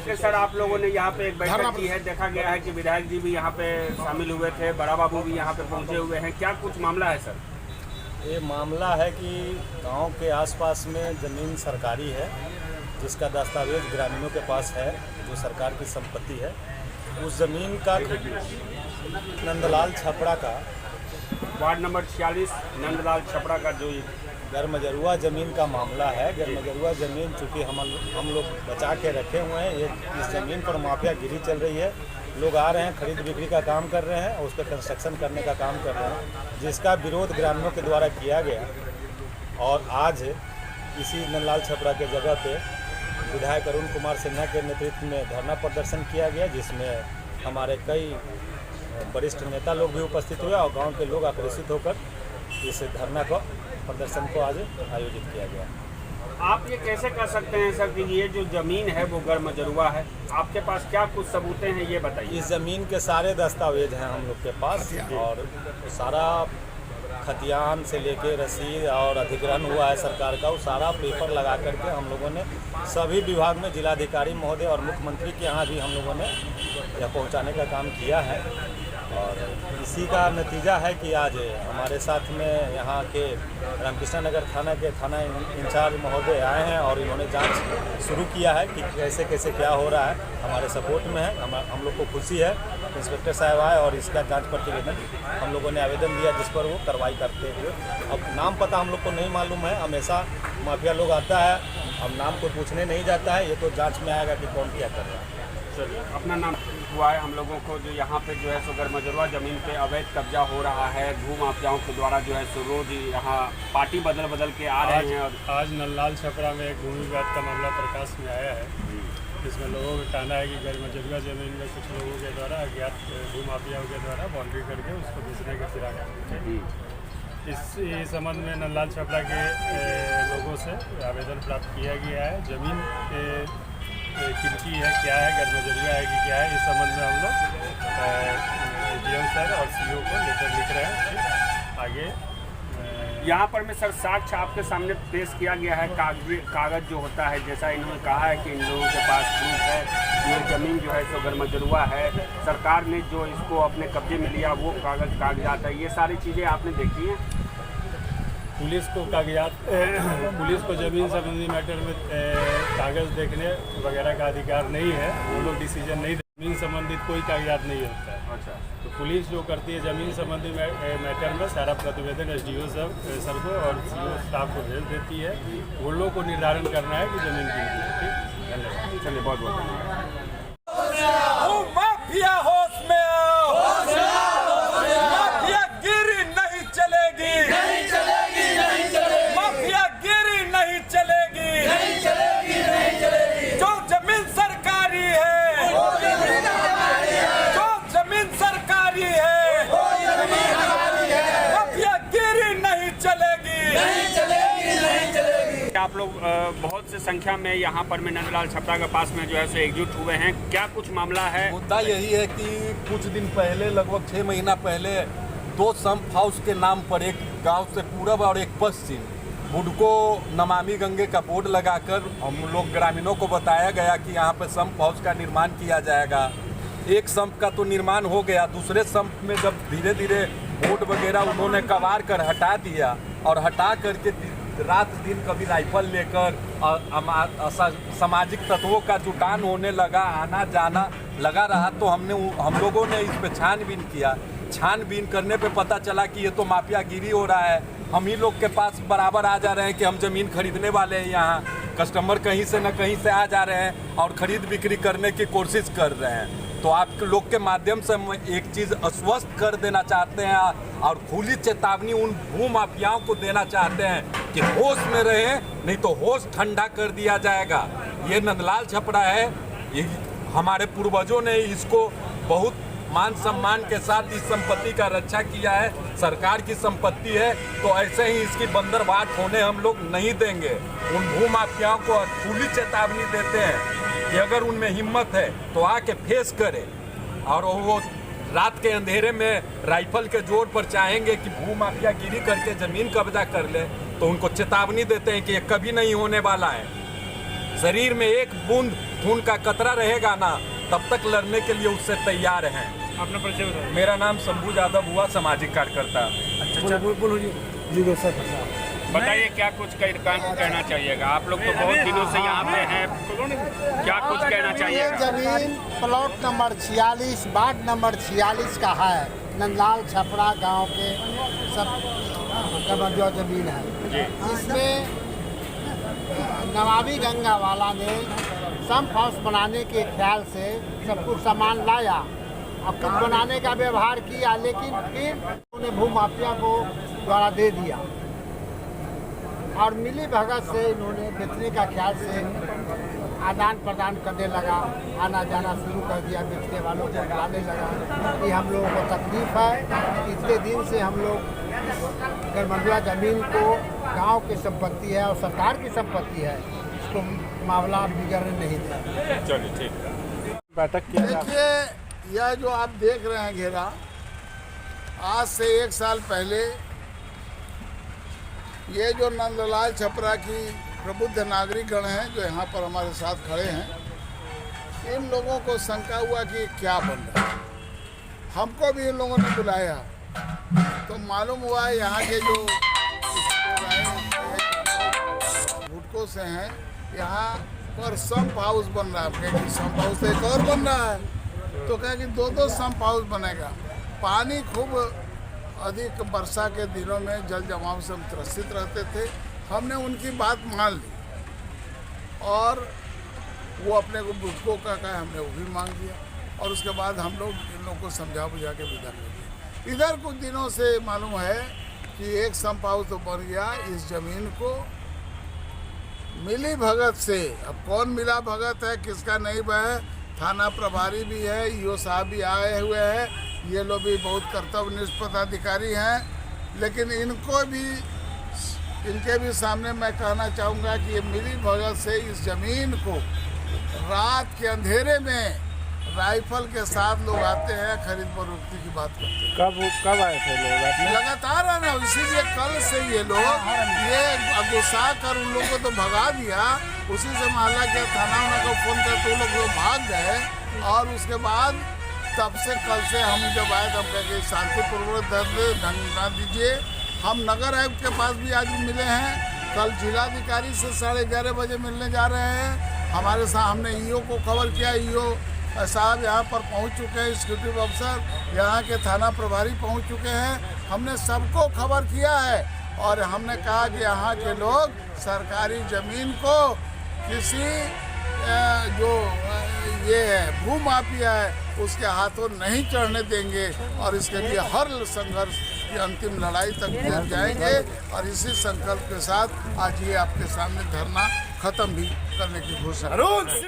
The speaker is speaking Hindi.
कि सर आप लोगों ने यहाँ पे एक बैठक की है, देखा गया है कि विधायक जी भी यहाँ पे शामिल हुए थे, बड़ा बाबू भी यहाँ पे पहुँचे हुए हैं, क्या कुछ मामला है सर? ये मामला है कि गांव के आसपास में ज़मीन सरकारी है, जिसका दस्तावेज ग्रामीणों के पास है, जो सरकार की संपत्ति है। उस ज़मीन का नंदलाल छपड़ा का वार्ड नंबर 46 नंदलाल छपड़ा का जो गरमजरुआ ज़मीन का मामला है। गरमजरुआ ज़मीन चूँकि हम लोग बचा के रखे हुए हैं, ये इस ज़मीन पर माफियागिरी चल रही है। लोग आ रहे हैं, खरीद बिक्री का काम कर रहे हैं और उस पर कंस्ट्रक्शन करने का काम कर रहे हैं, जिसका विरोध ग्रामीणों के द्वारा किया गया। और आज इसी नंदलाल छपड़ा के जगह पे विधायक अरुण कुमार सिन्हा के नेतृत्व में धरना प्रदर्शन किया गया, जिसमें हमारे कई वरिष्ठ नेता लोग भी उपस्थित हुए और गांव के लोग आक्रोशित होकर इस धरना को प्रदर्शन को आज आयोजित किया गया। आप ये कैसे कर सकते हैं सर कि ये जो ज़मीन है वो गरमजरुआ है? आपके पास क्या कुछ सबूतें हैं ये बताइए। इस ज़मीन के सारे दस्तावेज हैं हम लोग के पास, और सारा खतियान से लेके रसीद और अधिग्रहण हुआ है सरकार का, वो सारा पेपर लगा करके हम लोगों ने सभी विभाग में जिलाधिकारी महोदय और मुख्यमंत्री के यहाँ भी हम लोगों ने यह पहुँचाने का काम किया है। और इसी का नतीजा है कि आज हमारे साथ में यहाँ के रामकृष्ण नगर थाना के थाना इंचार्ज महोदय आए हैं और इन्होंने जांच शुरू किया है कि कैसे कैसे क्या हो रहा है। हमारे सपोर्ट में है, हम लोग को खुशी है। इंस्पेक्टर साहब आए और इसका जांच प्रतिवेदन हम लोगों ने आवेदन दिया, जिस पर वो कार्रवाई करते हुए, अब नाम पता हम लोग को नहीं मालूम है, हमेशा माफिया लोग आता है, अब नाम को पूछने नहीं जाता है, ये तो जाँच में आएगा कि कौन क्या कर रहा है। चलिए, अपना नाम हुआ है हम लोगों को जो यहाँ पे जो है सो गरमजरुआ ज़मीन पे अवैध कब्जा हो रहा है, भू माफियाओं के द्वारा जो है सो रोज यहाँ पार्टी बदल के आ रहे हैं। और आज नंदलाल छपरा में एक भूमि विवाद का मामला प्रकाश में आया है, जिसमें लोगों का कहना है कि गरमजरुआ ज़मीन में कुछ लोगों के द्वारा अज्ञात भू माफियाओं के द्वारा बाउंड्री करके उसको बेचने का फिराक है। इस संबंध में नंदलाल छपरा के लोगों से आवेदन प्राप्त किया गया है। ज़मीन किनकी है, क्या है, गरमजरुआ है कि क्या है, इस संबंध में हम लोग डीएम सर और सीओ को लेटर लिख रहे हैं। आगे यहाँ पर मैं सर साक्ष्य आपके सामने पेश किया गया है, कागज जो होता है, जैसा इन्होंने कहा है कि इन लोगों के पास प्रूफ है, ये ज़मीन जो है सो गरमजरुआ है, सरकार ने जो इसको अपने कब्जे में लिया वो कागजात है, ये सारी चीज़ें आपने देखी हैं। पुलिस को कागजात पुलिस को ज़मीन संबंधी मैटर में कागज़ देखने वगैरह का अधिकार नहीं है, वो लोग डिसीजन नहीं, ज़मीन संबंधित कोई कागजात नहीं होता है। अच्छा, तो पुलिस जो करती है ज़मीन संबंधी मैटर में सारा प्रतिवेदन एसडीओ सर को और सीओ स्टाफ को भेज देती है। वो लोग को निर्धारण करना है कि ज़मीन किनकी है। ठीक, धन्यवाद। चलिए, बहुत बहुत धन्यवाद। माफिया होश में आओ, माफियागिरी नहीं चलेगी, नहीं चलेगी, नहीं चलेगी, माफियागिरी नहीं चलेगी, नहीं चलेगी, नहीं चलेगी। जो ज़मीन सरकारी है, वो ज़मीन हमारी है, जो ज़मीन सरकारी है, वो ज़मीन हमारी है, माफियागिरी नहीं चलेगी, नहीं चलेगी, नहीं चलेगी। आप लोग बहुत से संख्या में यहाँ पर में नंदलाल छपरा के पास में जो है सो एकजुट हुए हैं, क्या कुछ मामला है? मुद्दा यही है कि कुछ दिन पहले, लगभग 6 महीना पहले, 2 संप हाउस के नाम पर एक गांव से पूरब और एक पश्चिम बुडको नमामि गंगे का बोर्ड लगाकर हम लोग ग्रामीणों को बताया गया कि यहाँ पे संप हाउस का निर्माण किया जाएगा। एक संप का तो निर्माण हो गया, दूसरे संप में जब धीरे धीरे बोर्ड वगैरह उन्होंने कबार कर हटा दिया और हटा करके रात दिन कभी राइफल लेकर सामाजिक तत्वों का जुटान होने लगा, आना जाना लगा रहा, तो हम लोगों ने इस पे छानबीन किया। छानबीन करने पे पता चला कि ये तो माफियागिरी हो रहा है। हम ही लोग के पास बराबर आ जा रहे हैं कि हम ज़मीन खरीदने वाले हैं, यहाँ कस्टमर कहीं से न कहीं से आ जा रहे हैं और ख़रीद बिक्री करने की कोशिश कर रहे हैं। तो आप लोग के माध्यम से हम एक चीज़ आश्वस्त कर देना चाहते हैं और खुली चेतावनी उन भू माफियाओं को देना चाहते हैं कि होश में रहें, नहीं तो होश ठंडा कर दिया जाएगा। ये नंदलाल छपरा है, ये हमारे पूर्वजों ने इसको बहुत मान सम्मान के साथ इस संपत्ति का रक्षा किया है, सरकार की संपत्ति है, तो ऐसे ही इसकी बंदरबाट होने हम लोग नहीं देंगे। उन भू माफियाओं को खुली चेतावनी देते हैं कि अगर उनमें हिम्मत है तो आके फेस करे, और वो रात के अंधेरे में राइफल के जोर पर चाहेंगे कि भू माफियागिरी करके ज़मीन कब्जा कर ले, तो उनको चेतावनी देते हैं कि ये कभी नहीं होने वाला है। शरीर में एक बूंद खून का कतरा रहेगा ना, तब तक लड़ने के लिए उससे तैयार हैं। अपना परिचय बताइए। मेरा नाम शंभू यादव हुआ, सामाजिक कार्यकर्ता। बताइए क्या कुछ कहना चाहिएगा? आप लोग तो बहुत दिनों से यहाँ पे हैं, क्या कुछ कहना ये चाहिएगा? जमीन प्लॉट नंबर 46 वार्ड नंबर 46 का है। नंदलाल छपरा गांव के सब जो जमीन है, इसमें नमामि गंगा वाला ने संप हाउस बनाने के ख्याल से सब कुछ सामान लाया और कुछ बनाने का व्यवहार किया, लेकिन फिर उन्हें भूमाफिया को द्वारा दे दिया और मिली भगत से इन्होंने बेचने का ख्याल से आदान प्रदान करने लगा, आना जाना शुरू कर दिया, बेचने वालों को बुलाने लगा कि हम लोगों को तकलीफ है। इतने दिन से हम लोग गरमंडुआ ज़मीन को गांव की संपत्ति है और सरकार की संपत्ति है, इसको मामला बिगड़ने नहीं दें। चलिए ठीक है। बैठक किया जा देखिए, यह जो आप देख रहे हैं घेरा, आज से 1 साल पहले ये जो नंदलाल छपरा की प्रबुद्ध नागरिकगण हैं जो यहाँ पर हमारे साथ खड़े हैं, इन लोगों को शंका हुआ कि क्या बन रहा है। हमको भी इन लोगों ने बुलाया तो मालूम हुआ यहाँ के जो भुटको से हैं, यहाँ पर संप हाउस बन रहा है। संप हाउस एक और बन रहा है, तो कहा कि 2-2 संप हाउस बनेगा। पानी खूब अधिक वर्षा के दिनों में जल जमाव से हम त्रसित रहते थे। हमने उनकी बात मान ली और वो अपने को बुटको का कहा, हमने वो भी मांग लिया और उसके बाद हम लोग इन लोगों को समझा बुझा के विदा कर दिया। इधर कुछ दिनों से मालूम है कि एक संप हाउस तो बन गया। इस जमीन को मिली भगत से, अब कौन मिला भगत है, किसका नहीं है, थाना प्रभारी भी है, ईओ साहब भी आए हुए हैं, ये लोग भी बहुत कर्तव्यनिष्ठ पदाधिकारी हैं, लेकिन इनके भी सामने मैं कहना चाहूँगा कि ये मिली भगत से इस ज़मीन को रात के अंधेरे में राइफल के साथ लोग आते हैं, खरीद फरोख्ती की बात करते हैं। कब आए थे लोग? लगातार है ना, इसीलिए कल से ये लोग ये गुस्सा कर उन लोगों को तो भगा दिया। उसी से मोहल्ला के थाना को फोन कर तो लोग भाग गए और उसके बाद तब से कल से हम जब आए तब कह के शांतिपूर्वक धरना दीजिए। हम नगर आयुक्त के पास भी आज मिले हैं, कल जिलाधिकारी से 11:30 बजे मिलने जा रहे हैं। हमारे साथ हमने ईओ को खबर किया, ईओ साहब यहाँ पर पहुँच चुके हैं, एग्जीक्यूटिव अफसर यहाँ के थाना प्रभारी पहुँच चुके हैं। हमने सबको खबर किया है और हमने कहा कि यहाँ के लोग सरकारी ज़मीन को किसी जो ये है भूमाफिया है उसके हाथों नहीं चढ़ने देंगे और इसके लिए हर संघर्ष की अंतिम लड़ाई तक जीत जाएंगे। और इसी संकल्प के साथ आज ये आपके सामने धरना खत्म भी करने की घोषणा।